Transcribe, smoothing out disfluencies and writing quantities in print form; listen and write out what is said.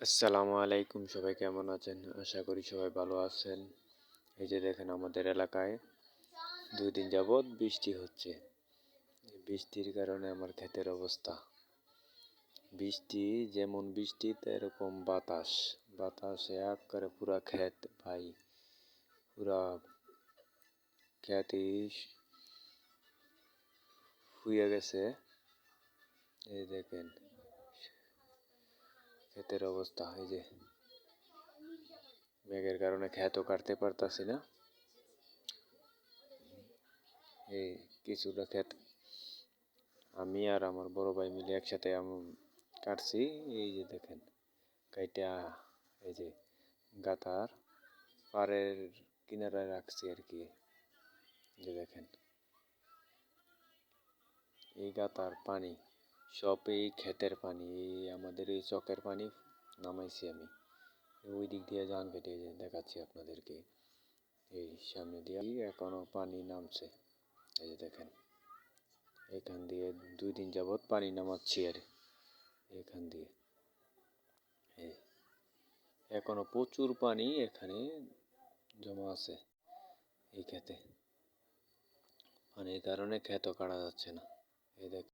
আসসালামু আলাইকুম, সবাই কেমন আছেন? আশা করি সবাই ভালো আছেন। এই যে দেখেন, আমাদের এলাকায় 2 দিন যাবৎ বৃষ্টি হচ্ছে। এই বৃষ্টির কারণে আমার ক্ষেতের অবস্থা, বৃষ্টি যেমন বৃষ্টি এরকম বাতাস, বাতাসে করে পুরা ক্ষেত ভাই, পুরা ক্ষেতই শুয়ে গেছে। এই দেখেন ক্ষেতের অবস্থা, এই যে মেঘের কারণে ক্ষেতও কাটতে পারতাছি না। এই কিছুটা ক্ষেত আমি আর আমার বড় ভাই মিলে একসাথে কাটছি। এই যে দেখেন কাইটা, এই যে গাতার পাড়ের কিনারায় রাখছি আর কি। যে দেখেন এই গাতার পানি সব এই ক্ষেতের পানি, এই আমাদের এই চকের পানি নামাইছি আমি। ওই দিক দিয়ে যান কেটে দেখাচ্ছি আপনাদেরকে। এই সামনে দিয়ে এখনো পানি নামছে। এই যে দেখেন এখান দিয়ে 2 দিন যাবৎ পানি নামাচ্ছি আর এখান দিয়ে এখনো প্রচুর পানি এখানে জমা আছে এই ক্ষেতে। পানির কারণে ক্ষেতও কাটা যাচ্ছে না। এই দেখ